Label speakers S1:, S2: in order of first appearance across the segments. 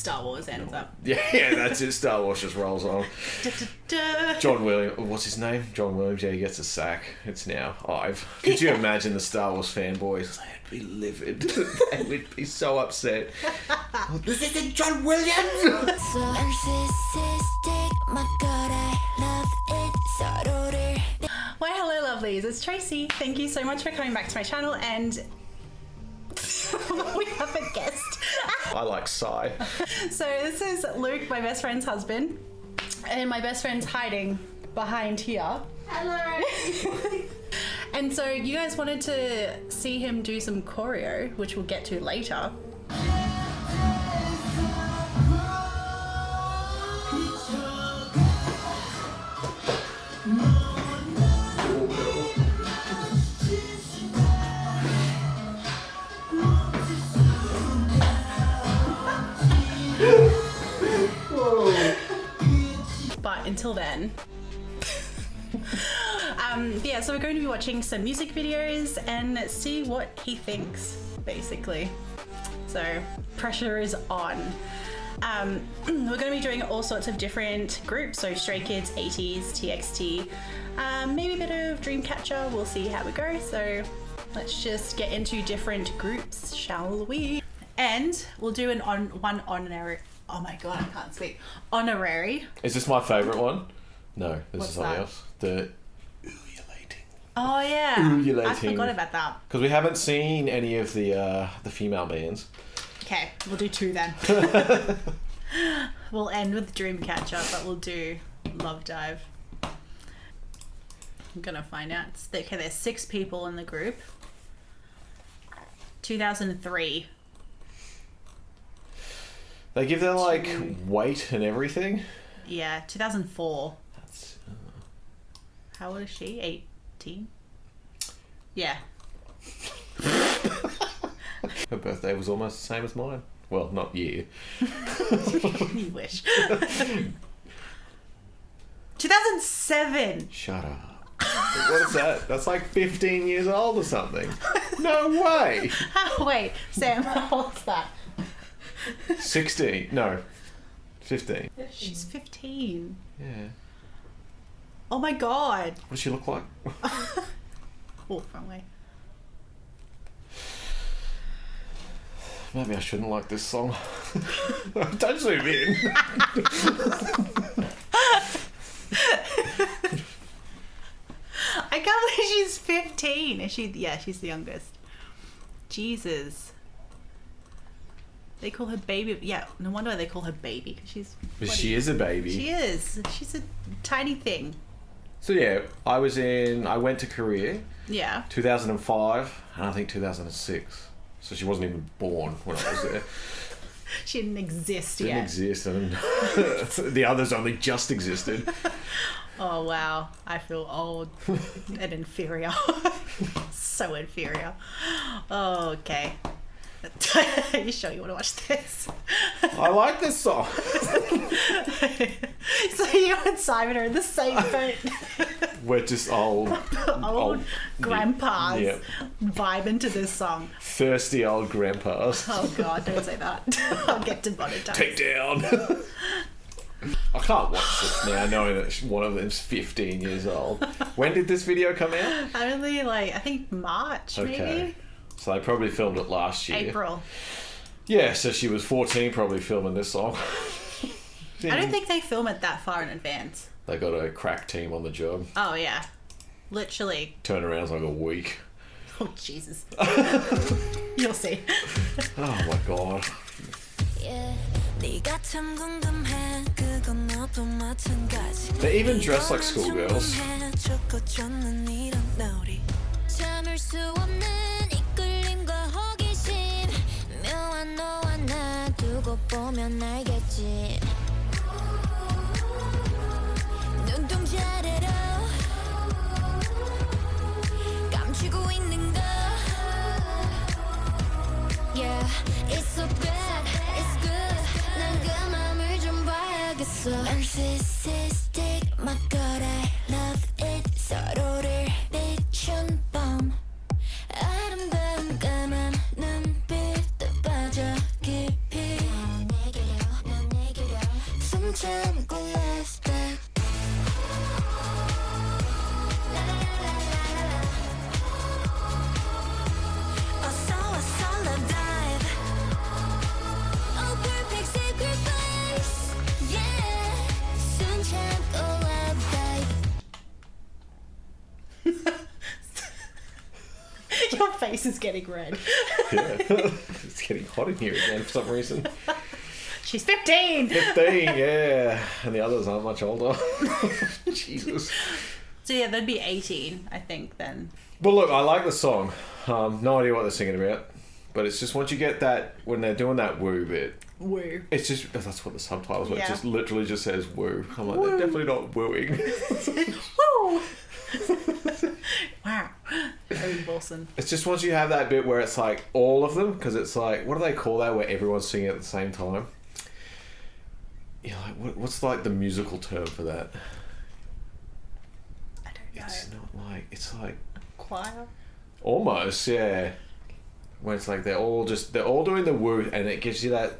S1: Star Wars ends up.
S2: Yeah, that's it. Star Wars just rolls on. John Williams, what's his name? John Williams, yeah, he gets a sack. It's now IVE. Could you imagine the Star Wars fanboys? They'd be livid. They would be so upset. Oh, this isn't John Williams!
S3: So narcissistic, my God, I love it.
S1: Well, hello lovelies, it's Tracy. Thank you so much for coming back to my channel, and we have a guest.
S2: I like Psy.
S1: So this is Luke, my best friend's husband, and my best friend's hiding behind here.
S3: Hello.
S1: And so you guys wanted to see him do some choreo, which we'll get to later. But until then, yeah, so we're going to be watching some music videos and see what he thinks, basically. So pressure is on. We're going to be doing all sorts of different groups, so Stray Kids, ATEEZ, TXT, maybe a bit of Dreamcatcher. We'll see how we go. So let's just get into different groups, shall we? And we'll do one honorary. Oh my god, I can't speak. Honorary.
S2: Is this my favourite one? No, this
S1: What's
S2: is something
S1: that?
S2: else. The ululating.
S1: Oh yeah.
S2: Ululating.
S1: I forgot about that.
S2: Because we haven't seen any of the female bands.
S1: Okay, we'll do two then. We'll end with Dreamcatcher, but we'll do Love Dive. I'm gonna find out. Okay, there's 6 people in the group. 2003.
S2: They give their like weight and everything.
S1: Yeah, 2004.
S2: That's,
S1: How old is she? 18? Yeah.
S2: Her birthday was almost the same as mine. Well, not year.
S1: You wish. 2007.
S2: Shut up. What is that? That's like 15 years old or something. No way.
S1: Oh, wait, Sam, how old's that?
S2: 16. No. 15.
S1: She's 15.
S2: Yeah.
S1: Oh my god.
S2: What does she look like?
S1: Oh, wrong way.
S2: Maybe I shouldn't like this song. Don't zoom in.
S1: I can't believe she's 15. Is she? Yeah, she's the youngest. Jesus. They call her baby. Yeah, no wonder why they call her baby. She's.
S2: But she is a baby.
S1: She is. She's a tiny thing.
S2: So yeah, I went to Korea
S1: Yeah.
S2: 2005 and I think 2006. So she wasn't even born when I was there.
S1: She didn't exist
S2: Didn't
S1: yet.
S2: exist, and the others only just existed.
S1: Oh wow, I feel old and inferior. So inferior. Oh, okay. Are you sure you want to watch this?
S2: I like this song.
S1: So you and Simon are in the same boat.
S2: We're just old
S1: grandpas
S2: yeah.
S1: vibing to this song.
S2: Thirsty old grandpas.
S1: Oh god, don't say that. I'll get demonetized.
S2: Take down. I can't watch this now knowing that one of them's 15 years old. When did this video come out?
S1: Only I think March, maybe?
S2: So they probably filmed it last year.
S1: April.
S2: Yeah, so she was 14 probably filming this song.
S1: I don't think they film it that far in advance.
S2: They got a crack team on the job.
S1: Oh yeah. Literally.
S2: Turnaround's like a week.
S1: Oh Jesus. You'll see.
S2: Oh my god. They even dress like schoolgirls.
S3: Yeah, it's so bad, it's good. 난 그 맘을 좀 봐야겠어. Narcissistic, my God, I love it. 서로를 비춘 밤. 아름다운 까만 눈빛에 빠져 깊이. 내게로 참고 left back. 어서 love dive. Oh, perfect sacrifice. Yeah, 숨 참고 love dive.
S1: Your face is getting red.
S2: Yeah. It's getting hot in here again for some reason.
S1: She's 15.
S2: 15, yeah. And the others aren't much older. Jesus.
S1: So yeah, that'd be 18, I think, then.
S2: Well, look, I like the song. No idea what they're singing about. But it's just once you get that, when they're doing that woo bit,
S1: Woo.
S2: it's just, that's what the subtitles were.
S1: Yeah.
S2: It just literally just says woo. I'm like,
S1: Woo.
S2: they're definitely not wooing.
S1: Woo! Wow. Owen Wilson.
S2: It's just once you have that bit where it's like all of them, because it's like, what do they call that where everyone's singing at the same time? Yeah, like what's like the musical term for that?
S1: I don't know.
S2: It's not like, it's like
S1: Choir?
S2: almost, yeah. Where it's like they're all doing the woo, and it gives you that,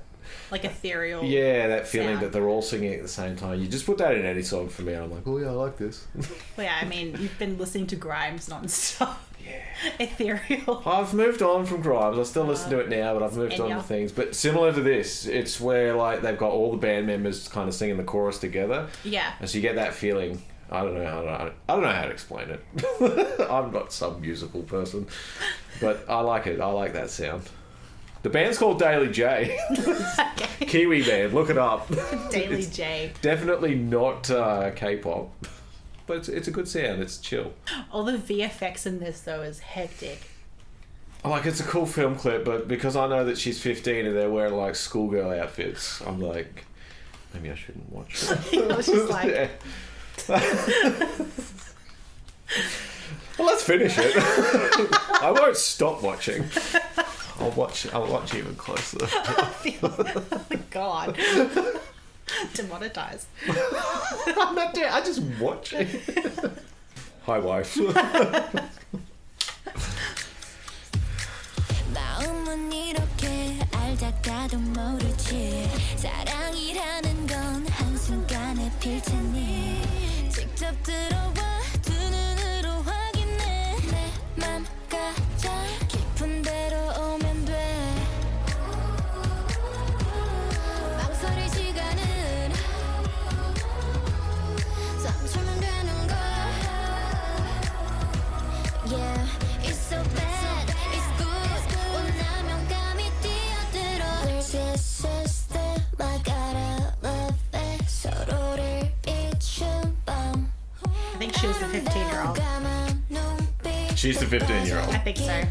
S1: Like ethereal.
S2: yeah, that feeling
S1: sound.
S2: that they're all singing at the same time. You just put that in any song for me, and I'm like, oh yeah, I like this.
S1: Well, yeah, I mean, you've been listening to Grimes non-stop.
S2: Yeah.
S1: Ethereal.
S2: I've moved on from Grimes. I still listen to it now, but I've moved on
S1: Enya.
S2: to things. But similar to this, it's where like they've got all the band members kind of singing the chorus together,
S1: Yeah.
S2: and so you get that feeling. I don't know how to explain it. I'm not some musical person, but I like it. I like that sound. The band's called Daily J.
S1: Okay.
S2: Kiwi band. Look it up.
S1: Daily
S2: It's
S1: J.
S2: Definitely not K-pop, but it's a good sound. It's chill.
S1: All the VFX in this, though, is hectic.
S2: Like, it's a cool film clip, but because I know that she's 15 and they're wearing like schoolgirl outfits, I'm like, maybe I shouldn't watch it.
S1: I was just like,
S2: Yeah. Well, let's finish it. I won't stop watching. I'll watch even closer.
S1: oh my God. Demonetized.
S2: I'm not doing. I just watch it. Hi, wife.
S3: 마음은 이렇게 알다가도 모르지 사랑이라는 건 한순간에 필 테니 직접 들어와 두 눈으로 확인해 내 맘 가장 깊은 데로 오면 돼 망설일 시간은 3초면 되는 걸 Yeah, it's so bad, it's good 원하면 감이 뛰어들어 This is the I gotta love it 서로를 비춘 밤
S1: I think she was the 15-year-old.
S2: She's the 15-year-old.
S1: I think so.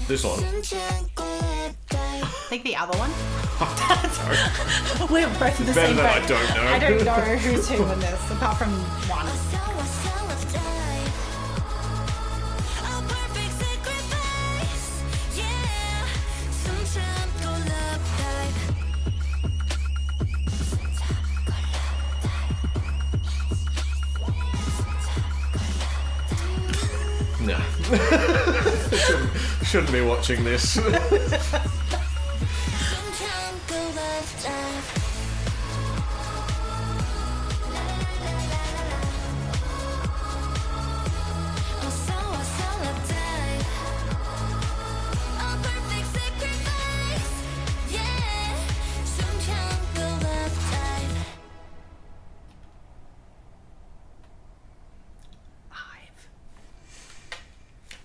S2: This one.
S1: I think the other one.
S2: Sorry.
S1: We're both in the
S2: Better
S1: same
S2: than
S1: boat.
S2: I don't know.
S1: I don't know who's who in this, apart from one.
S2: No. Shouldn't be watching this.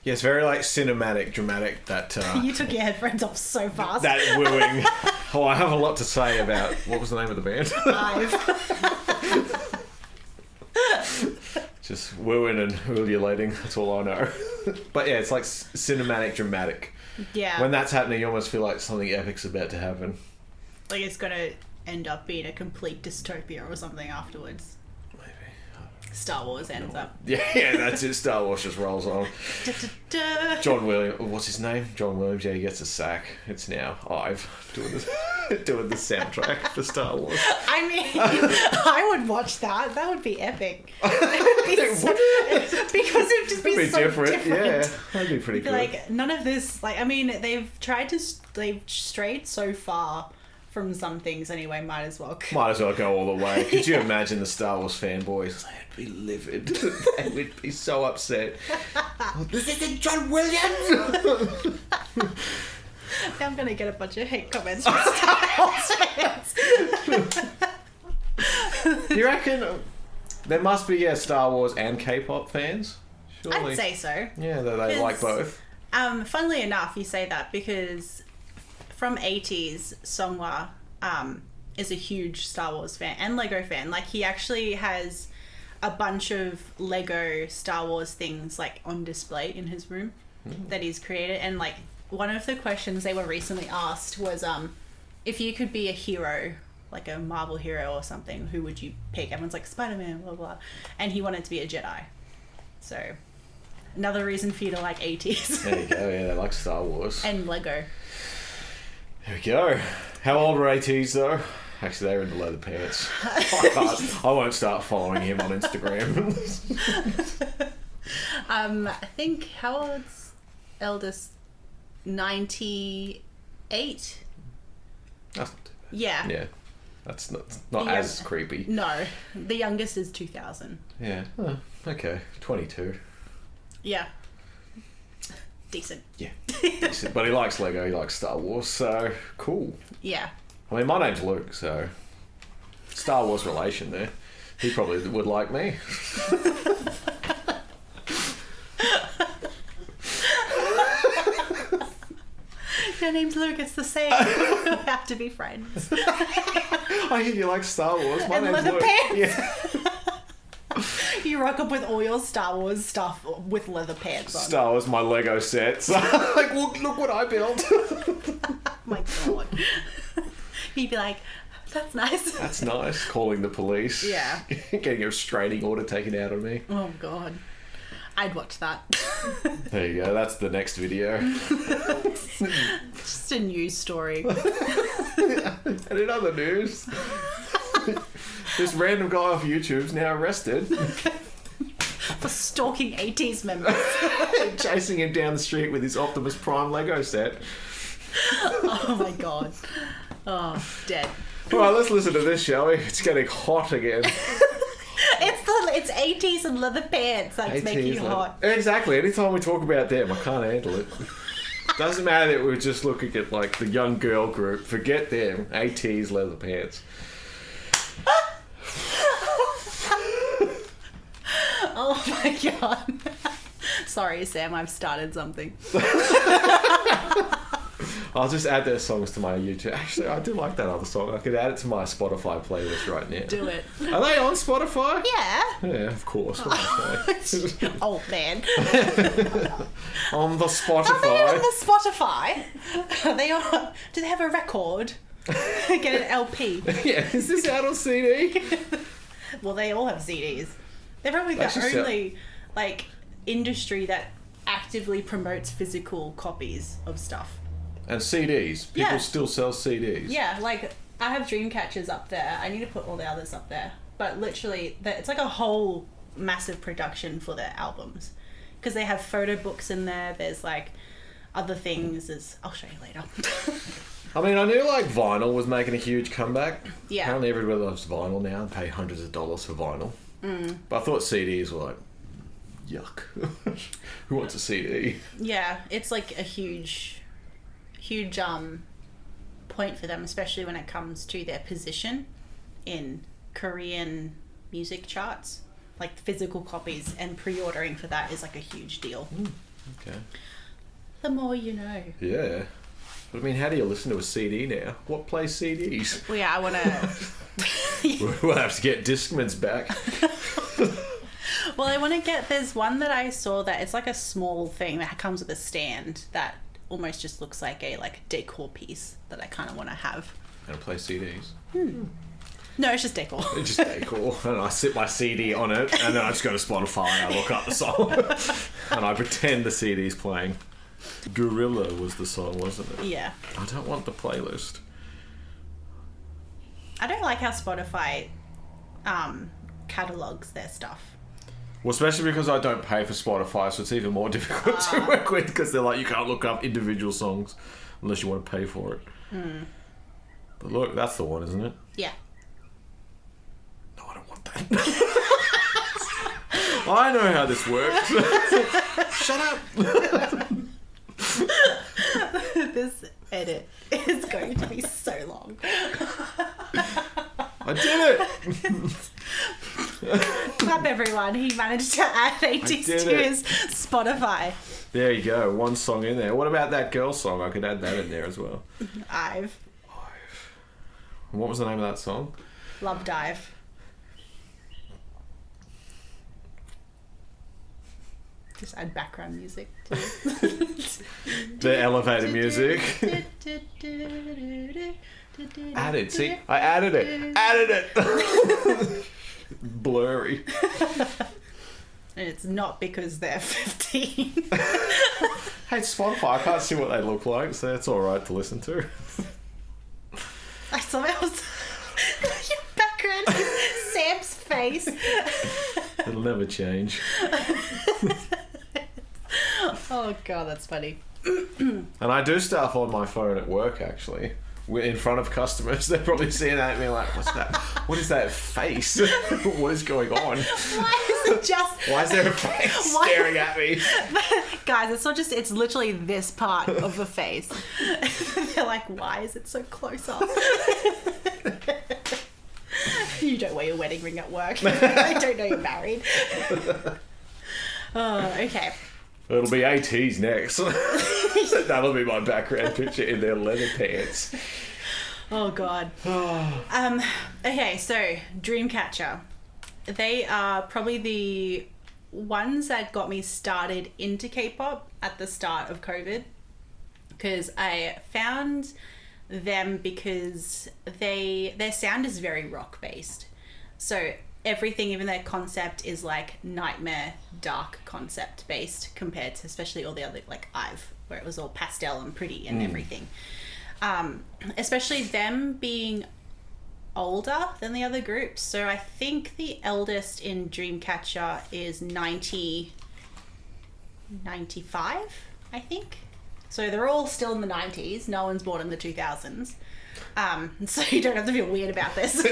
S2: Yeah, it's very like cinematic, dramatic. That
S1: You took your headphones off so fast.
S2: that wooing. Oh, I have a lot to say about what was the name of the band.
S1: IVE.
S2: Just wooing and ululating. That's all I know. But yeah, it's like cinematic, dramatic.
S1: Yeah.
S2: When that's happening, you almost feel like something epic's about to happen.
S1: Like it's gonna end up being a complete dystopia or something afterwards.
S2: Maybe.
S1: Star Wars ends up.
S2: Yeah, that's it. Star Wars just rolls on.
S1: Da-da-da.
S2: John Williams, what's his name? John Williams. Yeah, he gets a sack. It's now IVE doing the soundtrack for Star Wars.
S1: I mean, I would watch that. That would be epic. Because it'd just be
S2: It'd be
S1: so
S2: different.
S1: different.
S2: Yeah, that'd be pretty good.
S1: Like none of this. Like I mean, they've strayed so far from some things anyway. Might as well.
S2: Might as well go all the way. Could you imagine the Star Wars fanboys? They'd be livid. They would be so upset. Oh, this isn't John Williams!
S1: Now I'm gonna get a bunch of hate comments from Star Wars fans.
S2: Do you reckon there must be Star Wars and K-pop fans? Surely.
S1: I'd say so.
S2: Yeah, they like both.
S1: Funnily enough, you say that because from ATEEZ, Songhwa is a huge Star Wars fan and Lego fan. Like, he actually has a bunch of Lego Star Wars things like on display in his room that he's created. And like, one of the questions they were recently asked was, if you could be a hero, like a Marvel hero or something, who would you pick? Everyone's like, Spider-Man, blah, blah. And he wanted to be a Jedi. So, another reason for you to like ATEEZ.
S2: There you go, yeah, they like Star Wars.
S1: And Lego.
S2: There we go. How old were ATEEZ though? Actually, they're in the leather pants. I won't start following him on Instagram.
S1: I think, how old's eldest? 98?
S2: That's not too bad.
S1: Yeah.
S2: Yeah. That's not as creepy.
S1: No. The youngest is 2000.
S2: Yeah. Oh, okay. 22.
S1: Yeah. Decent.
S2: Yeah. Decent. But he likes Lego, he likes Star Wars, so cool.
S1: Yeah.
S2: I mean, my name's Luke, so Star Wars relation there. He probably would like me.
S1: Your name's Luke, it's the same. We have to be friends.
S2: I hear you like Star Wars. My
S1: And
S2: name's
S1: leather
S2: Luke.
S1: pants.
S2: Yeah.
S1: You rock up with all your Star Wars stuff with leather pants on.
S2: Star Wars, my Lego sets. Like, look what I built.
S1: Oh my god. He'd be like, that's nice.
S2: That's nice. Calling the police.
S1: Yeah.
S2: Getting a restraining order taken out of me.
S1: Oh god. I'd watch that.
S2: There you go. That's the next video.
S1: Just a news story.
S2: And in other news, this random guy off YouTube's now arrested.
S1: For stalking ATEEZ members.
S2: Chasing him down the street with his Optimus Prime Lego set.
S1: Oh my god. Oh, dead.
S2: Alright, let's listen to this, shall we? It's getting hot again.
S1: It's ATEEZ and leather pants that's making you hot.
S2: Exactly. Anytime we talk about them, I can't handle it. Doesn't matter that we're just looking at like the young girl group. Forget them. ATEEZ leather pants.
S1: Oh my god. Sorry, Sam, I've started something.
S2: I'll just add their songs to my YouTube. Actually, I do like that other song. I could add it to my Spotify playlist right now.
S1: Do it.
S2: Are they on Spotify?
S1: Yeah.
S2: Yeah, of course. What am I saying?
S1: Old man.
S2: On the Spotify.
S1: Are they on the Spotify? Are they on? Do they have a record? Get an LP.
S2: Yeah, is this out on CD?
S1: Well, they all have CDs. They're probably the
S2: Actually,
S1: only like industry that actively promotes physical copies of stuff.
S2: And CDs. People
S1: Yeah.
S2: still sell CDs.
S1: Yeah, like I have Dreamcatchers up there. I need to put all the others up there. But literally, it's like a whole massive production for their albums. Because they have photo books in there. There's like other things. I'll show you later.
S2: I mean, I knew like vinyl was making a huge comeback.
S1: Yeah.
S2: Apparently everybody loves vinyl now and pay hundreds of dollars for vinyl. But I thought CDs were like, yuck. Who wants a CD?
S1: Yeah, it's like a huge point for them, especially when it comes to their position in Korean music charts. Like physical copies and pre-ordering for that is like a huge deal.
S2: Okay.
S1: The more you know.
S2: Yeah. But I mean, how do you listen to a CD now? What plays CDs?
S1: Well, yeah, I want to...
S2: We'll have to get Discmans back.
S1: Well, I want to get... There's one that I saw that it's like a small thing that comes with a stand that almost just looks like a decor piece that I kind of want to have.
S2: And play CDs.
S1: No, it's just decor.
S2: It's just decor. And I sit my CD on it, and then I just go to Spotify and I look up the song. And I pretend the CD's playing. Gorilla was the song, wasn't it?
S1: Yeah.
S2: I don't want the playlist.
S1: I don't like how Spotify catalogs their stuff.
S2: Well, especially because I don't pay for Spotify, so it's even more difficult to work with because they're like, you can't look up individual songs unless you want to pay for it. But look, that's the one, isn't it?
S1: Yeah.
S2: No, I don't want that. I know how this works. Shut up.
S1: This edit is going to be so long.
S2: I did it.
S1: Clap, everyone. He managed to add ATEEZ
S2: did
S1: to
S2: it.
S1: his Spotify.
S2: There you go. One song in there. What about that girl song? I could add that in there as well.
S1: IVE.
S2: And what was the name of that song?
S1: Love Dive. Just add background music to
S2: The elevator music. Added. See, I added it. Added it. Blurry.
S1: And it's not because they're 15.
S2: Hey, it's Spotify. I can't see what they look like, so it's all right to listen to.
S1: I saw that was your background is Sam's face.
S2: It'll never change.
S1: Oh god, that's funny.
S2: And I do stuff on my phone at work, actually. We're in front of customers. They're probably seeing that and being like, what's that? What is that face? What is going on?
S1: Why is it just...
S2: Why is there a face staring at me?
S1: Guys, it's not just... It's literally this part of the face. They're like, why is it so close up? You don't wear your wedding ring at work. I don't know you're married. Oh, okay.
S2: It'll be ATEEZ next. That'll be my background picture in their leather pants.
S1: Oh god. Okay, so Dreamcatcher. They are probably the ones that got me started into K-pop at the start of COVID, because I found them because their sound is very rock based. So everything, even their concept, is like nightmare dark concept based compared to especially all the other like IVE, where it was all pastel and pretty and everything. Especially them being older than the other groups. So I think the eldest in Dreamcatcher is 95, I think. So they're all still in the 90s. No one's born in the 2000s. So you don't have to feel weird about this.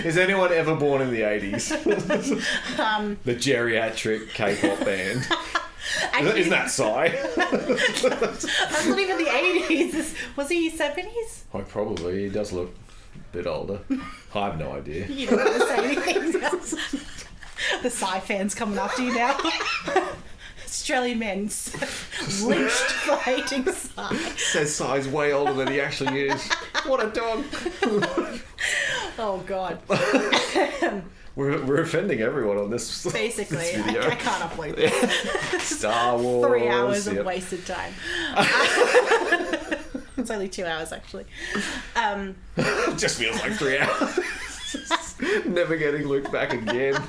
S2: Is anyone ever born in the 80s? The geriatric K-pop band.
S1: Actually,
S2: Isn't that Psy?
S1: that's not even the 80s. Was he 70s?
S2: Oh, probably. He does look a bit older. I have no idea.
S1: You don't want to say anything else. The Psy fans coming after you now. Australian men lynched for hating Psy.
S2: Says Psy's way older than he actually is. What a dog.
S1: Oh god.
S2: We're offending everyone on this.
S1: Basically,
S2: this video.
S1: I can't upload this.
S2: Star Wars.
S1: 3 hours of
S2: yep.
S1: wasted time. It's only 2 hours actually.
S2: Just feels like 3 hours. Never getting looked back again.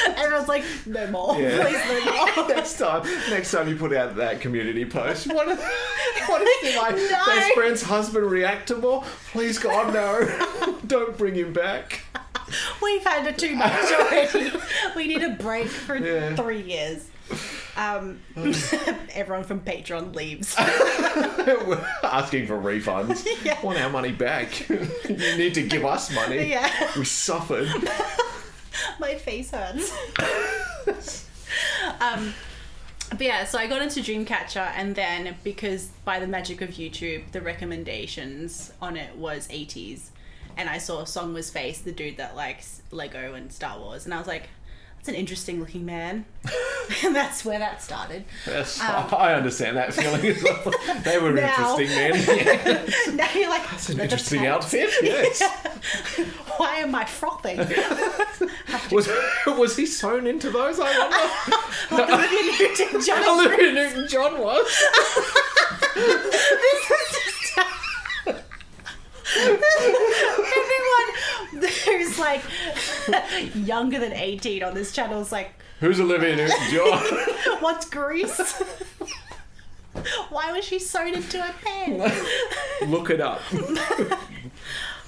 S1: Everyone's like, no more.
S2: Yeah.
S1: Please no more.
S2: Next time you put out that community post, what if my
S1: No.
S2: best friend's husband react to more? Please God, no. Don't bring him back.
S1: We've had it too much already. We need a break for 3 years. Everyone from Patreon leaves.
S2: We're asking for refunds.
S1: Yeah.
S2: Want our money back. You need to give us money.
S1: Yeah.
S2: We suffered.
S1: My face hurts. But yeah, so I got into Dreamcatcher, and then because by the magic of YouTube, the recommendations on it was ATEEZ, and I saw Song Was Face, the dude that likes Lego and Star Wars, and I was like, that's an interesting looking man. And that's where that started.
S2: Yes, I understand that feeling as well. They were
S1: Now-
S2: interesting men. Yeah.
S1: Now you're like,
S2: That's an interesting outfit. Yes.
S1: Why am I frothing?
S2: Was he sewn into those? I wonder.
S1: Olivia Newton-John.
S2: Olivia Newton-John was.
S1: Everyone who's like younger than 18 on this channel is like,
S2: Who's Olivia Newton-John?
S1: what's Grease? Why was she sewn into her pants?
S2: Look it up.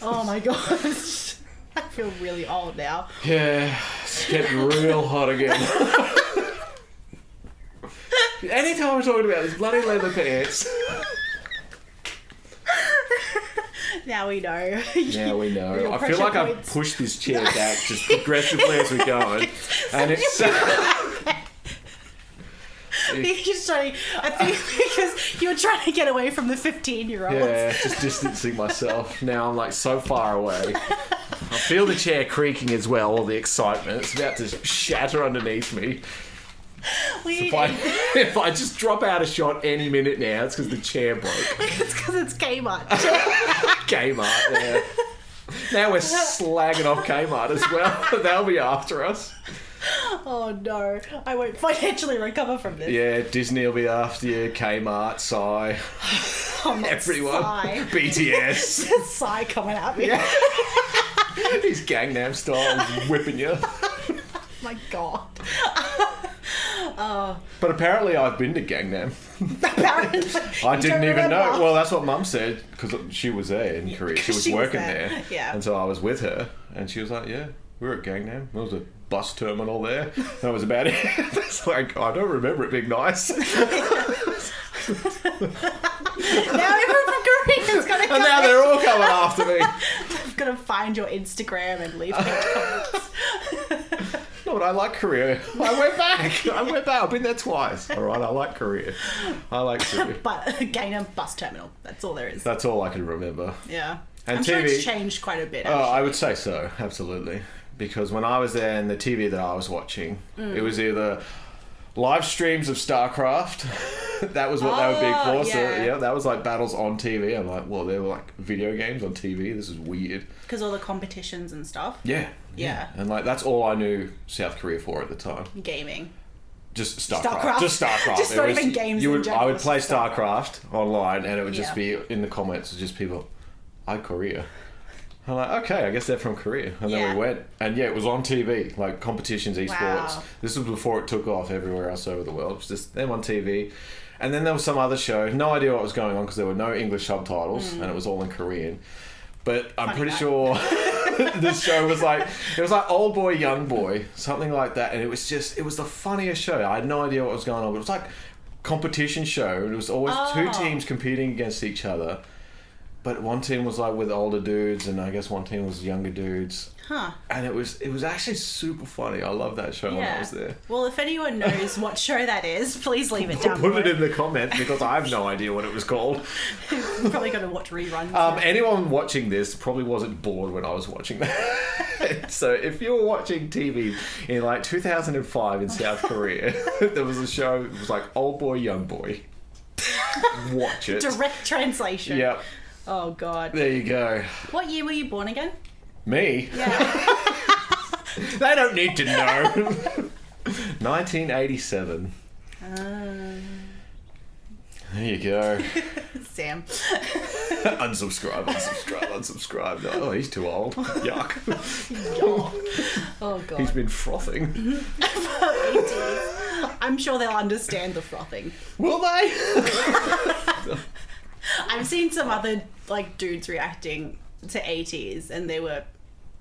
S1: Oh my gosh. I feel really old now.
S2: Yeah, it's getting real hot again. Anytime we're talking about this bloody leather pants.
S1: Now we know.
S2: Now we know.
S1: Your
S2: I feel
S1: pressure
S2: like I've
S1: points.
S2: pushed this chair back just progressively as we're going. And it's...
S1: You're just trying, I think because you were trying to get away from the 15-year-olds.
S2: Yeah, just distancing myself. Now I'm like so far away. I feel the chair creaking as well, all the excitement. It's about to shatter underneath me. If I just drop out a shot any minute now, it's because the chair broke.
S1: It's because it's Kmart.
S2: Kmart, yeah. Now we're slagging off Kmart as well. They'll be after us.
S1: Oh no, I won't financially recover from this.
S2: Yeah, Disney will be after you, Kmart, Psy, everyone.
S1: Psy.
S2: BTS.
S1: Psy coming at me.
S2: Yeah. He's Gangnam Style whipping you.
S1: My God.
S2: But apparently I've been to Gangnam.
S1: Apparently.
S2: I didn't even know.
S1: remember?
S2: Well, that's what Mum said, because she was there in Korea. She was working there.
S1: Yeah.
S2: And so I was with her, and she was like, yeah, we were at Gangnam. There was a bus terminal there. That was about it. It's like, I don't remember it being nice.
S1: Now everyone from Korea's gonna come.
S2: And now they're all coming after me.
S1: I'm gonna find your Instagram and leave comments.
S2: No, but I like Korea. I went back. I've been there twice. All right, I like Korea.
S1: But Gangnam bus terminal. That's all there is.
S2: That's all I can remember.
S1: Yeah.
S2: And
S1: I'm
S2: TV,
S1: sure it's changed quite a bit.
S2: Oh, I would say so, absolutely. Because when I was there and the TV that I was watching, it was either live streams of StarCraft. That was what they were big for.
S1: Yeah.
S2: So yeah, that was like battles on TV. I'm like, well, they were like video games on TV. This is weird.
S1: Because all the competitions and stuff.
S2: Yeah. And like that's all I knew South Korea for at the time.
S1: Gaming.
S2: Just StarCraft. Just StarCraft.
S1: Just not even games in general.
S2: I would play StarCraft online, and it would just
S1: Yeah.
S2: be in the comments, just people, Korea. I'm like, okay, I guess they're from Korea. And then we went, and yeah, it was on TV, like competitions, esports.
S1: Wow.
S2: This was before it took off everywhere else over the world. It was just them on TV. And then there was some other show, no idea what was going on because there were no English subtitles, and it was all in Korean. But I'm pretty sure this show was like, it was like Old Boy, Young Boy, something like that. And it was the funniest show. I had no idea what was going on, but it was like competition show. It was always two teams competing against each other. But one team was like with older dudes, and I guess one team was younger dudes.
S1: Huh.
S2: And it was actually super funny. I love that show when I was there.
S1: Well, if anyone knows what show that is, please leave it down
S2: Put it in the comments because I have no idea what it was called.
S1: You're probably going to watch reruns.
S2: Anyone watching this probably wasn't bored when I was watching that. So if you were watching TV in like 2005 in South Korea, there was a show, it was like Old Boy, Young Boy. Watch it.
S1: Direct translation.
S2: Yep.
S1: Oh, God.
S2: There you go.
S1: What year were you born again?
S2: Me?
S1: Yeah.
S2: They don't need to know. 1987. There you go.
S1: Sam.
S2: Unsubscribe. Oh, he's too old. Yuck.
S1: Oh, God.
S2: He's been frothing.
S1: I'm sure they'll understand the frothing.
S2: Will they?
S1: I've seen some other like dudes reacting to ATEEZ and they were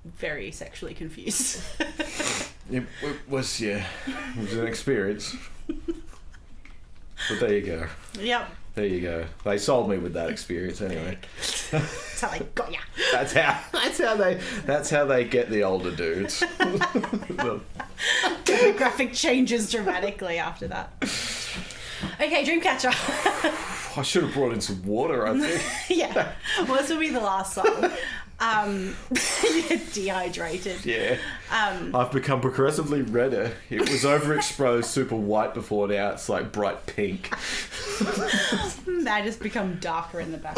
S1: very sexually confused.
S2: It was an experience. But there you go.
S1: Yep.
S2: There you go. They sold me with that experience anyway.
S1: That's how they got ya.
S2: That's how they get the older dudes.
S1: Demographic changes dramatically after that. Okay, Dreamcatcher.
S2: I should have brought in some water, I think.
S1: Yeah. Well, this will be the last song. You're dehydrated.
S2: Yeah. I've become progressively redder. It was overexposed, super white before, now it's like bright pink.
S1: I just become darker in the back.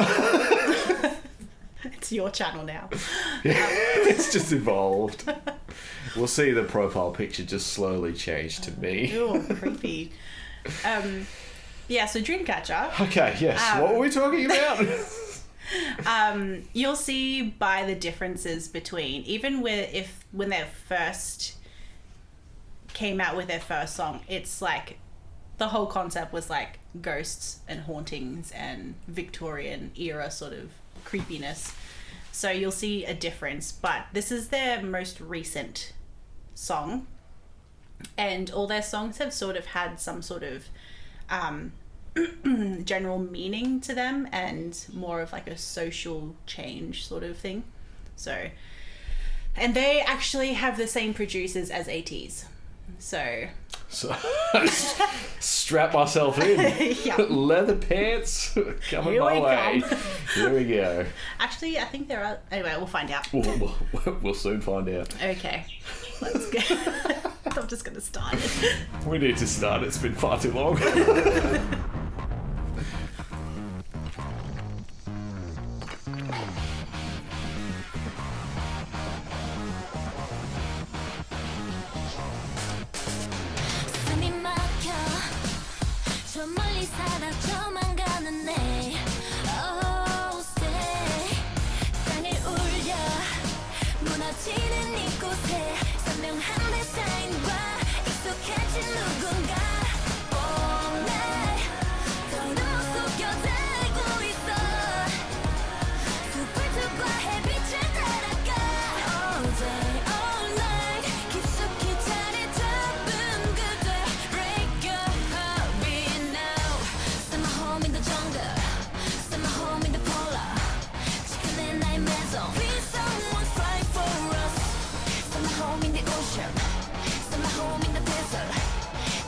S1: It's your channel now.
S2: It's just evolved. We'll see the profile picture just slowly change to me.
S1: Ew, creepy. Yeah, so Dreamcatcher.
S2: Okay, yes. What were we talking about?
S1: You'll see by the differences between, even when they first came out with their first song, it's like the whole concept was like ghosts and hauntings and Victorian era sort of creepiness. So you'll see a difference, but this is their most recent song, and all their songs have sort of had some sort of general meaning to them and more of like a social change sort of thing. So, and they actually have the same producers as ATEEZ. So
S2: strap myself in.
S1: Yep.
S2: Leather pants coming
S1: Here
S2: my
S1: we
S2: way.
S1: come.
S2: Here we go.
S1: Actually, I think there are. Anyway, we'll find out.
S2: We'll soon find out.
S1: Okay, let's go. I'm just gonna start it.
S2: We need to start. It's been far too long.
S3: 숨이 막혀 저 멀리 사라져만 가는 내 Oh stay 땅을 울려 무너지는 이곳에 선명한 데사인과 익숙해진 누군가 All night 거울을 속여들고 있어 숲불들과 햇빛을 따라가 All day all night 깊숙이 자리 잡은 그대 Break your heart beat now Send my home in the jungle Send my home in the polar 지금의 나의 maison Please someone fight for us Send my home in the ocean Send my home in the desert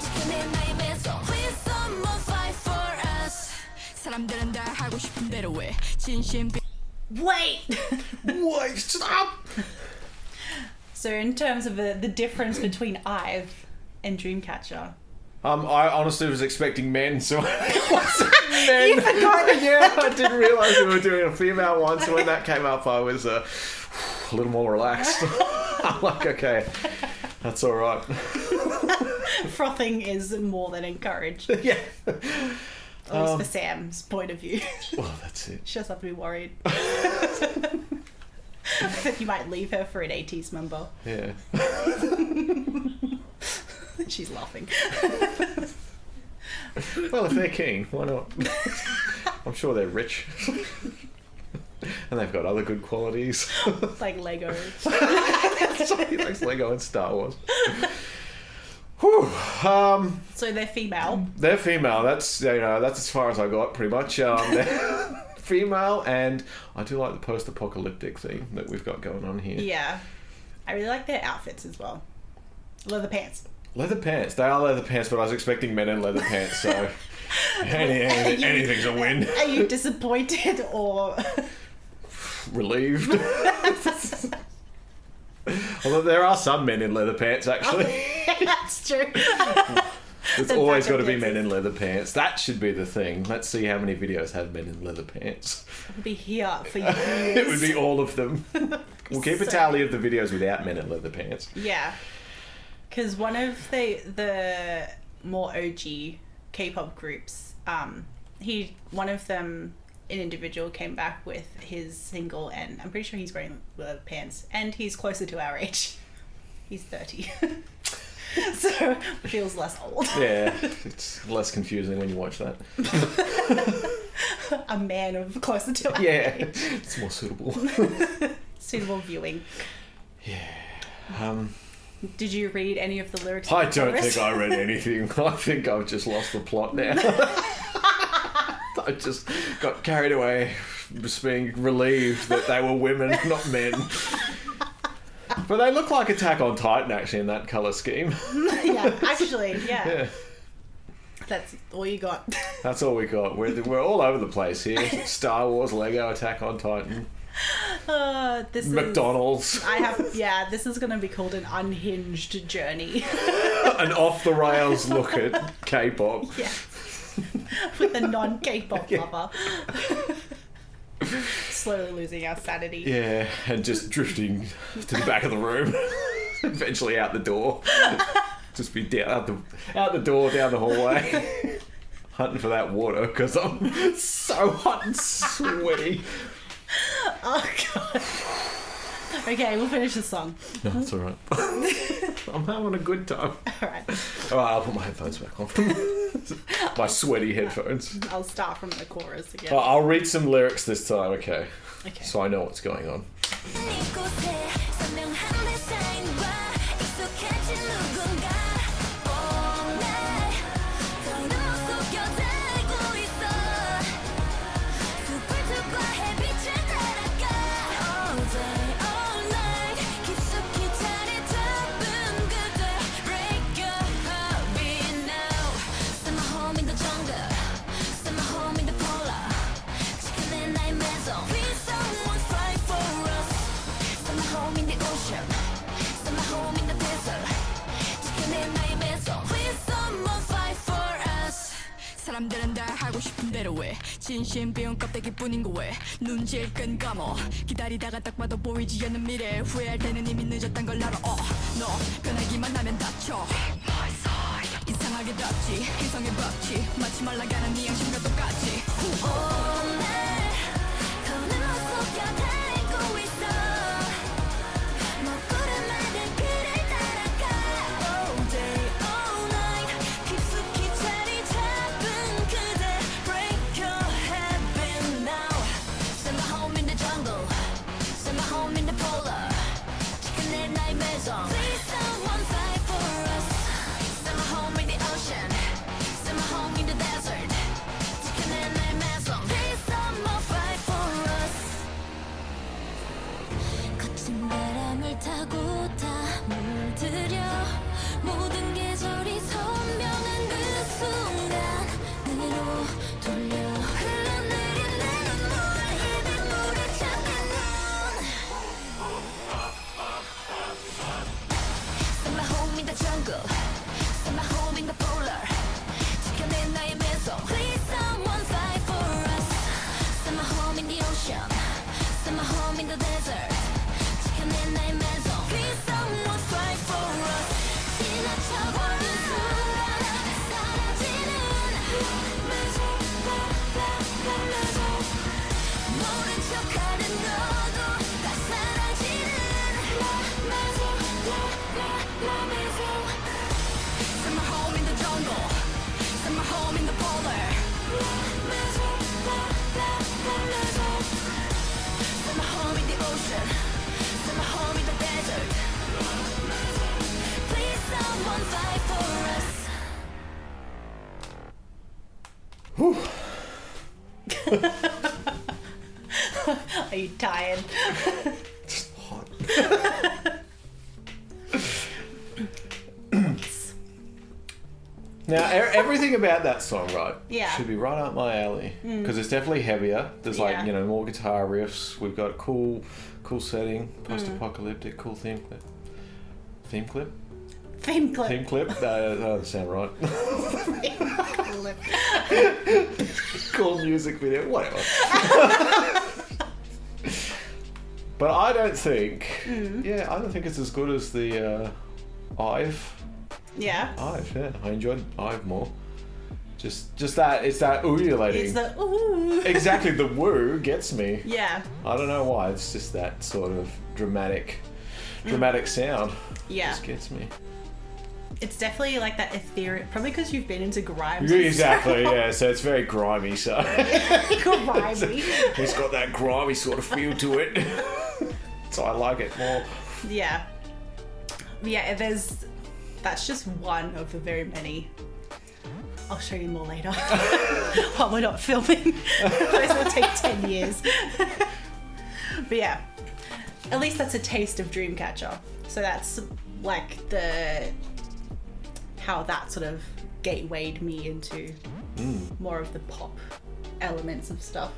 S3: 지금의 나의 maison Please someone fight for us
S4: 사람들은 다 하고 싶은 대로 해 진심
S1: Wait.
S2: Wait, stop!
S1: So in terms of the difference between IVE and Dreamcatcher.
S2: I honestly was expecting men, so it wasn't men.
S1: You forgot.
S2: Yeah, I didn't realise we were doing a female one, so when that came up, I was a little more relaxed. I'm like, okay, that's all right.
S1: Frothing is more than encouraged. At
S2: Yeah.
S1: least for Sam's point of view.
S2: Well, that's it.
S1: She doesn't have to be worried. You might leave her for an ATEEZ member.
S2: Yeah.
S1: She's laughing.
S2: Well, if they're keen, why not? I'm sure they're rich. And they've got other good qualities.
S1: Like Lego.
S2: He likes Lego and Star Wars. Whew.
S1: So they're female.
S2: They're female. That's that's as far as I got, pretty much. They're female, and I do like the post-apocalyptic theme that we've got going on here.
S1: Yeah. I really like their outfits as well. Leather pants.
S2: Leather pants. They are leather pants, but I was expecting men in leather pants, so anything's a win.
S1: Are you disappointed or
S2: Relieved. Although there are some men in leather pants, actually.
S1: That's true.
S2: There's
S1: The
S2: always got to
S1: backup
S2: be men
S1: dances.
S2: in leather pants. That should be the thing. Let's see how many videos have men in leather pants.
S1: I'll be here for years.
S2: It would be all of them. We'll keep a
S1: So-
S2: tally of the videos without men in leather pants.
S1: Yeah. Because one of the more OG K-pop groups, one of them, an individual, came back with his single, and I'm pretty sure he's wearing leather pants, and he's closer to our age. He's 30. So feels less old.
S2: Yeah, it's less confusing when you watch that.
S1: A man of closer to our
S2: Yeah,
S1: age.
S2: it's more suitable.
S1: Suitable viewing.
S2: Yeah.
S1: Did you read any of the lyrics?
S2: I
S1: of the
S2: don't
S1: chorus?
S2: think I read anything. I think I've just lost the plot now. I just got carried away, just being relieved that they were women, not men. But they look like Attack on Titan, actually, in that colour scheme.
S1: Yeah, actually, yeah.
S2: Yeah,
S1: That's all you got.
S2: that's all we got. We're all over the place here. Star Wars, Lego, Attack on Titan,
S1: This is
S2: McDonald's,
S1: this is going to be called an unhinged journey.
S2: an off-the-rails look at K-pop.
S1: Yeah. With a non-K-pop
S2: Yeah.
S1: lover. Slowly losing our sanity.
S2: Yeah, and just drifting to the back of the room. Eventually out the door. Just be down out the door, down the hallway. Hunting for that water because I'm so hot and sweaty.
S1: Oh, God. Okay, we'll finish the song.
S2: No, that's alright. I'm having a good time.
S1: Alright,
S2: Alright, I'll put my headphones back on. My sweaty headphones.
S1: I'll start from the chorus again.
S2: I'll read some lyrics this time, okay?
S1: Okay.
S2: So I know what's going on.
S3: 이곳에 선명한 데사인과 익숙해진 누군가 All night 거울을 속여들고
S4: 진심 비운 껍데기뿐인 거왜 눈질 끈 감어 기다리다가 딱 봐도 보이지 않는 미래 후회할 때는 이미 늦었단 걸 알아 너 변하기만 하면 다쳐 이상하게 덥지 인성의 법칙 마치 말라가는 네 양심과 똑같이
S3: 오늘 더는 못 속여 달고 있어 먹구름 만든 그를 따라가 All day all night 깊숙이 자리 잡은 그대 Break your habit now Send my home in the jungle Send my home in the polar 지켜내 나의 maison Please someone fight for us Send my home in the ocean Send my home in the desert 지켜내 나의 maison Please someone fight for us 거친 바람을 타고 다 물들여 모든 계절이 선명한 그 순간으로 돌려 흘러내린 내 눈물 이 빗물에 잠긴 눈 Send my home in the jungle Send my home in the polar 지켜내 나의 maison Please someone fight for us Send my home in the ocean Send my home in the desert 지켜내 나의 maison Please someone fight for us 지나쳐버린 순간 사라지는 maison maison 모른 척하는 너도 다 사라지는 maison maison
S4: Send my home in the jungle Send my home in the polar
S3: maison maison
S4: Send my home in the ocean
S3: Send my home in the desert Please someone fight for us
S1: Are you tired?
S2: Hot. Now, everything about that song, right?
S1: Yeah.
S2: Should be right up my alley because it's definitely heavier. There's like
S1: Yeah.
S2: more guitar riffs. We've got cool setting, post-apocalyptic, cool theme clip. Theme clip?
S1: Theme clip.
S2: Theme clip? That doesn't sound right. Cool music video, whatever. But I don't think. Yeah, I don't think it's as good as the IVE.
S1: Yeah.
S2: IVE, yeah. I enjoyed IVE more. Just that, it's that ululating.
S1: It's the ooh.
S2: Exactly, the woo gets me.
S1: Yeah.
S2: I don't know why, it's just that sort of dramatic sound.
S1: Yeah.
S2: Just gets me.
S1: It's definitely like that ethereal. Probably because you've been into grime.
S2: Exactly, yeah, so it's very grimy, so.
S1: Grimy.
S2: It's got that grimy sort of feel to it. So I like it more.
S1: Yeah. Yeah, that's just one of the very many. I'll show you more later. While we're not filming. Those will take 10 years. But yeah, at least that's a taste of Dreamcatcher. So that's like how that sort of gatewayed me into more of the pop elements of stuff.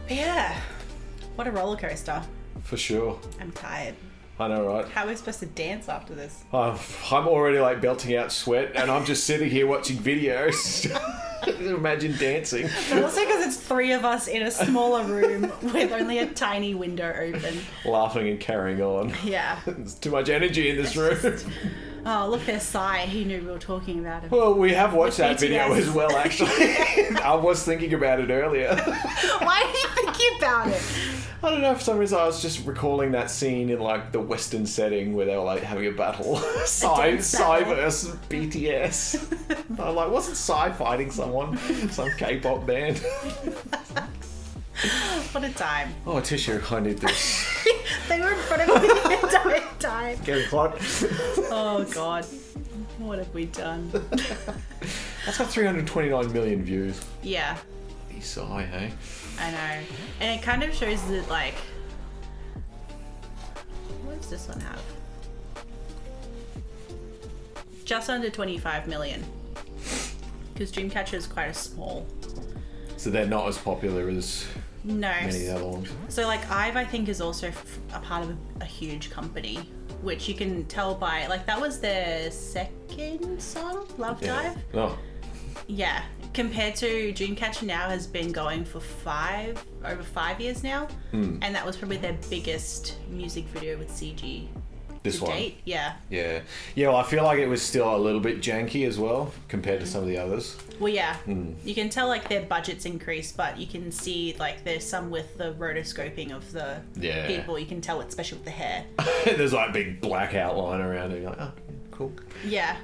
S1: But yeah, what a roller coaster.
S2: For sure.
S1: I'm tired.
S2: I know, right?
S1: How are we supposed to dance after this?
S2: I'm already like belting out sweat and I'm just sitting here watching videos. Imagine dancing.
S1: But also because it's three of us in a smaller room with only a tiny window open.
S2: Laughing and carrying on.
S1: Yeah.
S2: There's too much energy in this room.
S1: Oh, look, there's Sai. He knew we were talking about him.
S2: Well, we have watched
S1: With
S2: that video
S1: BTS.
S2: as well, actually. I was thinking about it earlier.
S1: Why are you thinking about it?
S2: I don't know, for some reason I was just recalling that scene in like the Western setting where they were like having a battle. Psy
S1: dance battle.
S2: versus BTS. I'm like, wasn't Psy fighting someone? Some K-pop band.
S1: What a time.
S2: Oh, a tissue, I need this.
S1: They were in front of me the entire time.
S2: Getting hot.
S1: Oh, God. What have we done?
S2: That's got 329 million views.
S1: Yeah,
S2: Psy, hey?
S1: I know. And it kind of shows that, like... What does this one have? Just under 25 million. Because Dreamcatcher is quite a small.
S2: So they're not as popular as
S1: No.
S2: many of the other ones.
S1: So like IVE, I think, is also a part of a huge company, which you can tell by, like, that was their second song, Love Dive.
S2: Oh,
S1: Yeah, compared to Dreamcatcher now has been going for over 5 years now, and that was probably their biggest music video with CG.
S2: This one.
S1: Date. Yeah.
S2: Yeah. Well, I feel like it was still a little bit janky as well compared to some of the others.
S1: Well, yeah. You can tell like their budget's increased, but you can see like there's some with the rotoscoping of the people. You can tell it's especially with the hair.
S2: There's like big black outline around it. You're like, oh, cool.
S1: Yeah.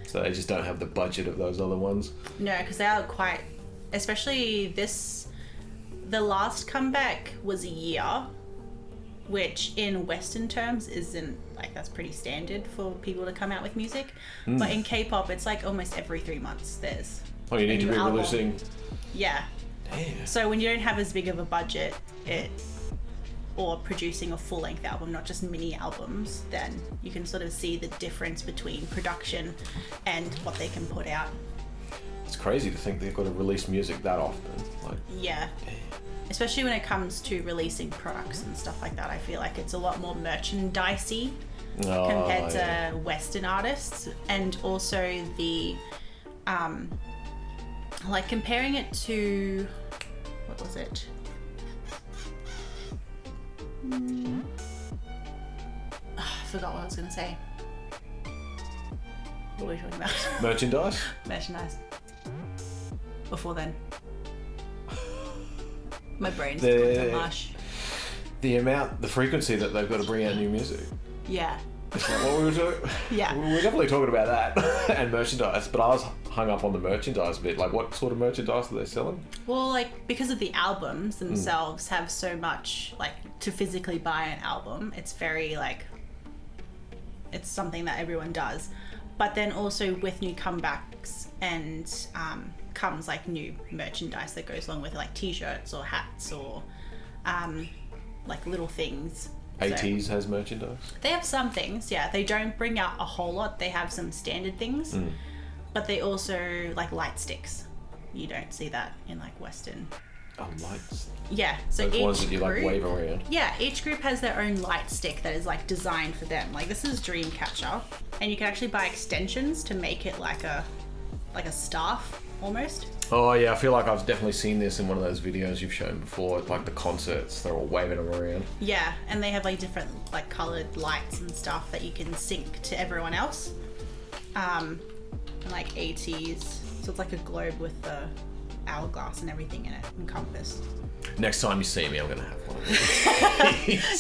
S2: So they just don't have the budget of those other ones.
S1: No, because they are quite, especially the last comeback was a year, which in Western terms isn't like, that's pretty standard for people to come out with music. But in K-pop, it's like almost every 3 months there's
S2: Oh, you need to be releasing.
S1: Yeah.
S2: Damn.
S1: So when you don't have as big of a budget, or producing a full-length album, not just mini albums, then you can sort of see the difference between production and what they can put out.
S2: It's crazy to think they've got to release music that often. Like,
S1: yeah. Especially when it comes to releasing products and stuff like that, I feel like it's a lot more merchandisey compared to Western artists, and also the like comparing it to, what was it? I forgot what I was going to say. What were we talking about?
S2: merchandise?
S1: Merchandise. Before then. My brain's mush.
S2: The frequency that they've got to bring out new music.
S1: Yeah.
S2: Is that what we were doing?
S1: Yeah.
S2: We were definitely talking about that and merchandise, but I was hung up on the merchandise bit. Like, what sort of merchandise are they selling?
S1: Well, like, because of the albums themselves have so much, like, to physically buy an album, it's very, like, it's something that everyone does. But then also with new comebacks and comes, like, new merchandise that goes along with it, like t-shirts or hats or, like, little things.
S2: ATEEZ has merchandise?
S1: They have some things, yeah. They don't bring out a whole lot. They have some standard things. But they also, like, light sticks. You don't see that in, like, Western.
S2: Oh, lights.
S1: Yeah, so
S2: those
S1: each
S2: ones that you
S1: group,
S2: like wave around.
S1: Yeah, each group has their own light stick that is like designed for them. Like this is Dreamcatcher, and you can actually buy extensions to make it like a staff almost.
S2: Oh yeah, I feel like I've definitely seen this in one of those videos you've shown before, like the concerts. They're all waving them around.
S1: Yeah, and they have like different like colored lights and stuff that you can sync to everyone else. And like ATEEZ, so it's like a globe with the hourglass and everything in it, and compass.
S2: Next time you see me, I'm gonna have one.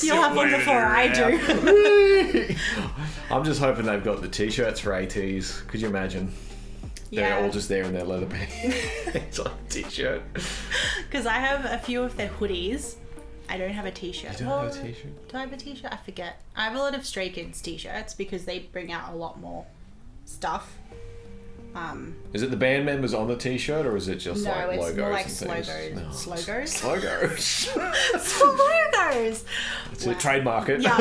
S1: You'll have one before I do.
S2: I'm just hoping they've got the t-shirts for ATEEZ. Could you imagine? They're all just there in their leather pants. It's like a t-shirt.
S1: Because I have a few of their hoodies. I don't have a t-shirt.
S2: You don't have a t-shirt?
S1: Do I have a t-shirt? I forget. I have a lot of Stray Kids t-shirts because they bring out a lot more stuff.
S2: Is it the band members on the t-shirt, or is it just like logos?
S1: No, it's more like
S2: and
S1: slogos.
S2: No.
S1: Slogos?
S2: Logos.
S1: Slogos!
S2: That's it. Trademark it.
S1: Yeah,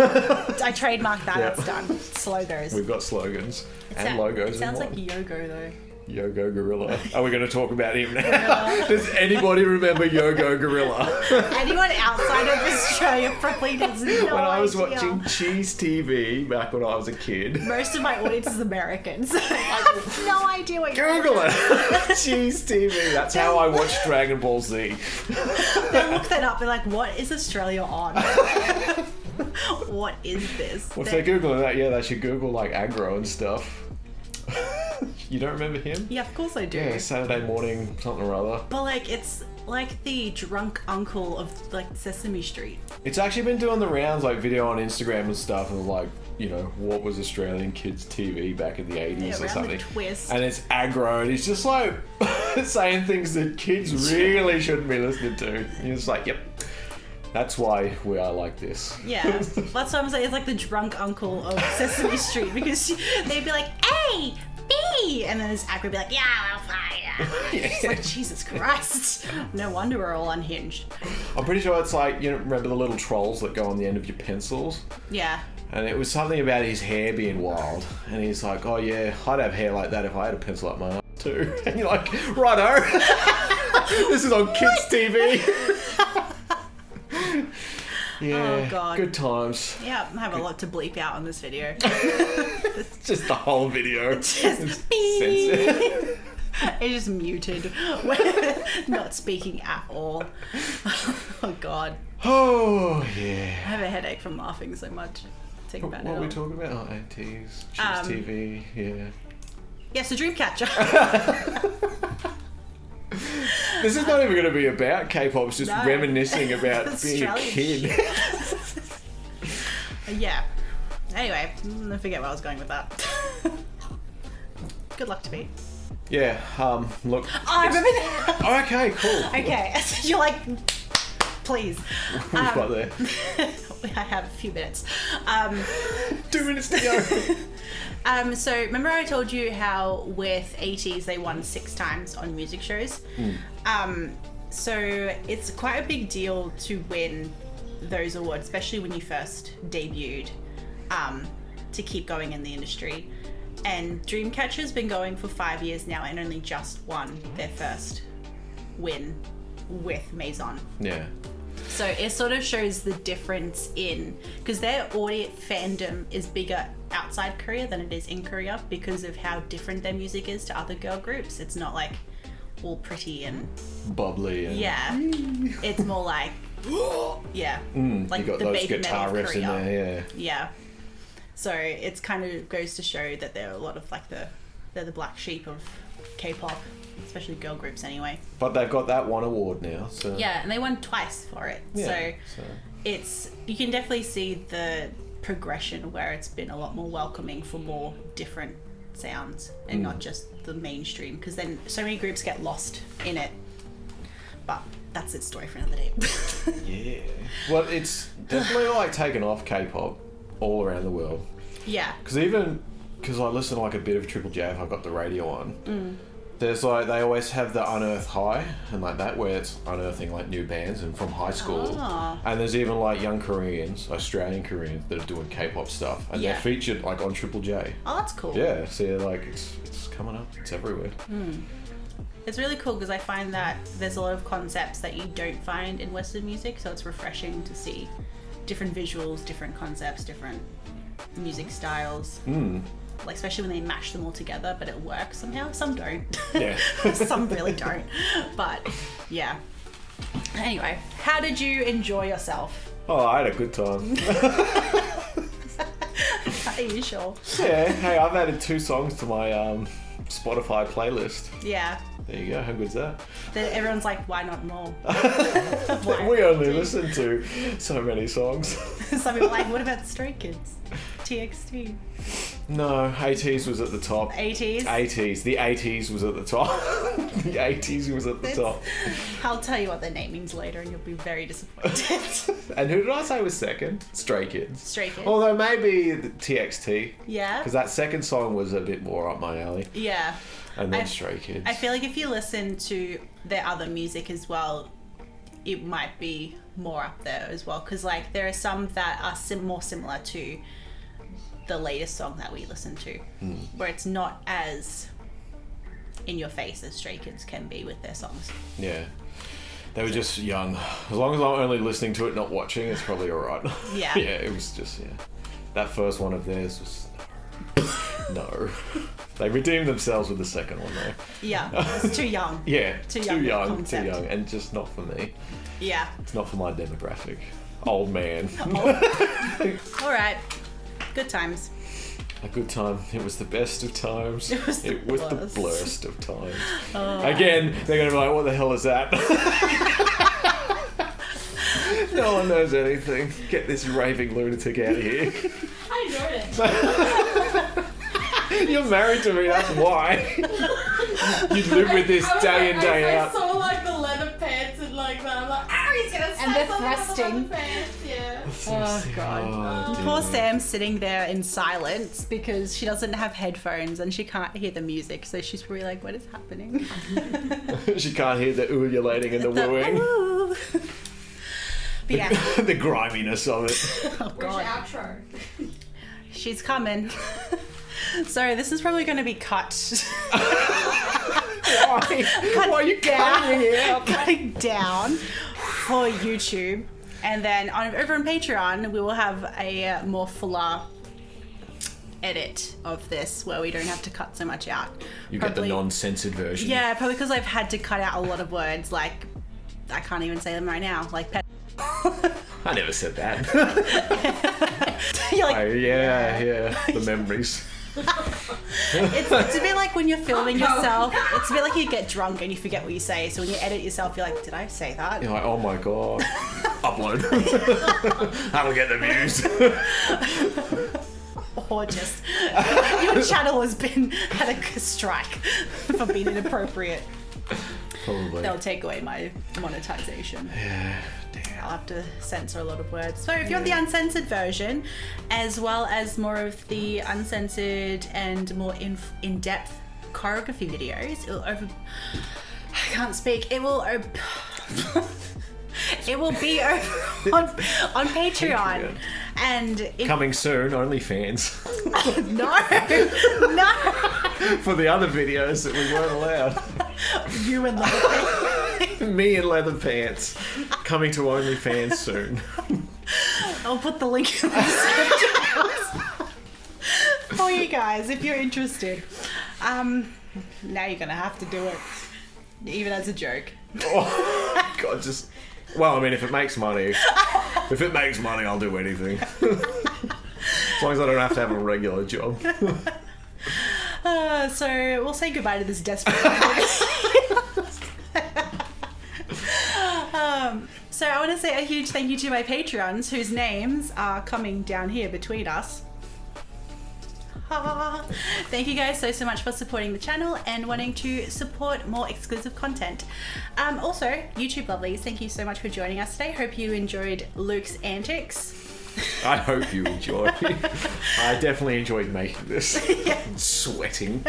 S1: I trademarked that.
S2: Yep.
S1: It's done. Slogos.
S2: We've got slogans and logos.
S1: It sounds like Yogo though.
S2: Yogo Gorilla. Are we going to talk about him now? Does anybody remember Yogo Gorilla?
S1: Anyone outside of Australia probably doesn't know.
S2: When I was watching Cheese TV back when I was a kid.
S1: Most of my audience is Americans. I have no idea what you're
S2: Google it. Cheese TV. That's how I watched Dragon Ball Z.
S1: They look that up. They're like, what is Australia on? What is this?
S2: Well, if they're Googling that, yeah, they should Google like aggro and stuff. You don't remember him?
S1: Yeah, of course I do.
S2: Yeah, Saturday morning, something or other.
S1: But like, it's like the drunk uncle of like Sesame Street.
S2: It's actually been doing the rounds, like video on Instagram and stuff, and like, you know, what was Australian kids TV back in the 80s or something.
S1: The twist.
S2: And it's aggro, and he's just like saying things that kids really shouldn't be listening to. And you're just like, yep. That's why we are like this.
S1: Yeah, that's what I'm saying. It's like the drunk uncle of Sesame Street, because they'd be like, A, B, and then this actor would be like, yeah, well, fine. It's like, Jesus Christ. No wonder we're all unhinged.
S2: I'm pretty sure it's like, you know, remember the little trolls that go on the end of your pencils?
S1: Yeah.
S2: And it was something about his hair being wild. And he's like, oh yeah, I'd have hair like that if I had a pencil up my ass too. And you're like, righto. This is on kids' TV. Yeah,
S1: oh God.
S2: Good times.
S1: Yeah, I have a lot to bleep out on this video.
S2: Just the whole video.
S1: Just beep. It's just muted. We're not speaking at all. Oh god.
S2: Oh yeah.
S1: I have a headache from laughing so much. Think about
S2: What
S1: it
S2: are we
S1: all.
S2: talking about? Oh, ATEEZ, Choose TV, yeah.
S1: Yeah, so Dreamcatcher.
S2: This is not even going to be about K-pop. It's just
S1: No.
S2: reminiscing about being a
S1: Australian
S2: kid.
S1: Yeah. Anyway, I forget where I was going with that. Good luck to me.
S2: Yeah. Look.
S1: Oh, I remember that.
S2: Oh, okay. Cool.
S1: Okay, you're like, please.
S2: We've got there.
S1: I have a few minutes.
S2: 2 minutes to go.
S1: So remember I told you how with ATEEZ they won 6 times on music shows? So it's quite a big deal to win those awards, especially when you first debuted, to keep going in the industry. And Dreamcatcher's been going for 5 years now and only just won their first win with Maison.
S2: Yeah.
S1: So it sort of shows the difference in, because their audience fandom is bigger outside Korea than it is in Korea because of how different their music is to other girl groups. It's not like all pretty and
S2: Bubbly. And
S1: yeah, it's more like yeah, like
S2: you got
S1: the
S2: those
S1: baby
S2: guitar
S1: metal of
S2: riffs in
S1: Korea.
S2: there, yeah.
S1: Yeah. So it's kind of goes to show that there are a lot of like they're the black sheep of K-pop, especially girl groups anyway.
S2: But they've got that one award now, so...
S1: Yeah, and they won twice for it.
S2: Yeah,
S1: So it's, you can definitely see the progression where it's been a lot more welcoming for more different sounds and not just the mainstream, because then so many groups get lost in it. But that's its story for another day.
S2: Yeah. Well, it's definitely like taken off K-pop all around the world.
S1: Yeah.
S2: Because I listen to like a bit of Triple J if I've got the radio on. There's like, they always have the Unearth High and like that, where it's unearthing like new bands and from high school.
S1: Oh.
S2: And there's even like young Koreans, Australian Koreans, that are doing K-pop stuff, and
S1: Yeah.
S2: they're featured like on Triple J.
S1: Oh, that's cool.
S2: Yeah, so like it's coming up, it's everywhere.
S1: It's really cool because I find that there's a lot of concepts that you don't find in Western music, so it's refreshing to see different visuals, different concepts, different music styles. Like especially when they mash them all together, but it works somehow. Some don't.
S2: Yeah.
S1: Some really don't. But yeah. Anyway, how did you enjoy yourself?
S2: Oh, I had a good time.
S1: Are you sure?
S2: Yeah, hey, I've added 2 songs to my Spotify playlist.
S1: Yeah.
S2: There you go, how good's that?
S1: Then everyone's like, why not more? Why?
S2: We only listen to so many songs.
S1: Some people are like, what about Stray Kids? TXT.
S2: No, ATEEZ was at the top.
S1: ATEEZ?
S2: ATEEZ. The ATEEZ was at the top. The ATEEZ was at the top.
S1: I'll tell you what their name means later and you'll be very disappointed.
S2: And who did I say was second? Stray Kids.
S1: Stray Kids.
S2: Although maybe the TXT.
S1: Yeah?
S2: Because that second song was a bit more up my alley.
S1: Yeah.
S2: And then Stray Kids.
S1: I feel like if you listen to their other music as well, it might be more up there as well. Because like there are some that are more similar to the latest song that we listen to, where it's not as in your face as Stray Kids can be with their songs.
S2: Yeah. They were just young. As long as I'm only listening to it, not watching, it's probably alright.
S1: Yeah.
S2: Yeah, it was just, yeah. That first one of theirs was... No. They redeemed themselves with the second one, though.
S1: Yeah, it's too young.
S2: Yeah,
S1: Too young concept.
S2: too young, and just not for me.
S1: Yeah.
S2: It's not for my demographic. Old man.
S1: All right. Good times.
S2: A good time. It was the best of times.
S1: It was the
S2: blurst of times. Again, they're going to be like, what the hell is that? No one knows anything. Get this raving lunatic out of here.
S1: I enjoyed it.
S2: You're married to me, that's why. You live with this day in, day out.
S1: I saw like the leather pants and like that. I'm like, he's gonna
S5: And they're thrusting.
S1: Yeah.
S5: Oh god.
S2: Oh,
S1: Poor
S2: dear.
S1: Sam's sitting there in silence because she doesn't have headphones and she can't hear the music, so she's probably like, what is happening?
S2: She can't hear the ululating and the wooing.
S1: Ooh. But yeah.
S2: The griminess of it.
S1: Oh
S5: Where's
S1: god.
S5: your outro?
S1: She's coming. So this is probably going to be cut.
S2: Why? Why are you cutting it out?
S1: Cutting down for YouTube. And then over on Patreon, we will have a more fuller edit of this where we don't have to cut so much out.
S2: You get the non-censored version.
S1: Yeah, probably because I've had to cut out a lot of words, like, I can't even say them right now, like
S2: I never said that.
S1: You're like,
S2: yeah, the memories.
S1: it's a bit like when you're filming yourself. It's a bit like you get drunk and you forget what you say. So when you edit yourself, you're like, did I say that?
S2: You're like, oh my god. Upload. That'll get the views.
S1: Or just your channel has had a strike for being inappropriate.
S2: Probably.
S1: They'll take away my monetization.
S2: Yeah.
S1: I'll have to censor a lot of words. So if you want the uncensored version, as well as more of the uncensored and more in-depth choreography videos, I can't speak. It will be over on Patreon. And
S2: coming soon, OnlyFans.
S1: No.
S2: For the other videos that we weren't allowed.
S1: You and leather pants.
S2: Me in leather pants. Coming to OnlyFans soon.
S1: I'll put the link in the description for you guys if you're interested. Now you're gonna have to do it, even as a joke.
S2: Oh, God, just. Well, I mean, if it makes money, I'll do anything. As long as I don't have to have a regular job.
S1: So we'll say goodbye to this desperate. So I want to say a huge thank you to my Patreons, whose names are coming down here between us. Thank you guys so much for supporting the channel and wanting to support more exclusive content. Also, YouTube lovelies, thank you so much for joining us today. Hope you enjoyed Luke's antics.
S2: I hope you enjoyed. I definitely enjoyed making this.
S1: Yeah.
S2: Sweating.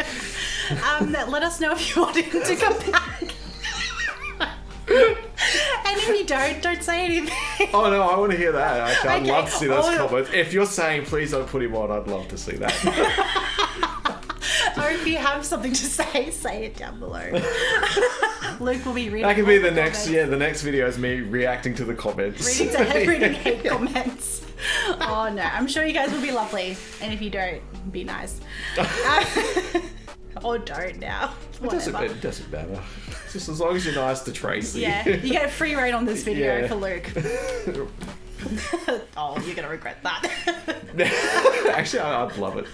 S1: Let us know if you want him to come back. And if you don't say anything.
S2: Oh no, I want to hear that. Actually, I'd
S1: Okay.
S2: love to see those comments. If you're saying please don't put him on, I'd love to see that.
S1: Or if you have something to say it down below. Luke will be reading.
S2: That could be
S1: all
S2: the next.
S1: comments.
S2: Yeah, the next video is me reacting to the comments.
S1: Reading hate comments. Oh no, I'm sure you guys will be lovely. And if you don't, be nice. Or don't now.
S2: It doesn't matter. Just as long as you're nice to Tracy.
S1: Yeah, you get free reign on this video
S2: Yeah.
S1: for Luke. Oh, you're gonna regret that.
S2: Actually, I'd love it.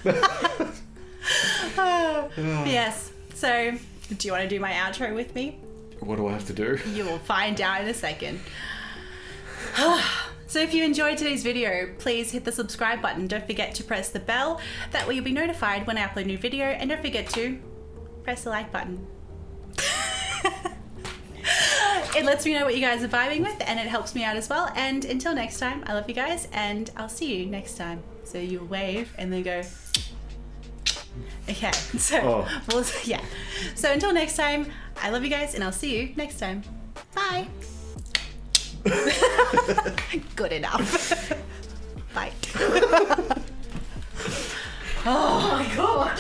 S1: Yes. So, do you want to do my outro with me?
S2: What do I have to do?
S1: You will find out in a second. So if you enjoyed today's video, please hit the subscribe button. Don't forget to press the bell. That way you'll be notified when I upload a new video. And don't forget to press the like button. It lets me know what you guys are vibing with and it helps me out as well. And until next time, I love you guys and I'll see you next time. So you wave and then go... Okay, so yeah. So until next time, I love you guys and I'll see you next time. Bye. Good enough. Bye. Oh my god.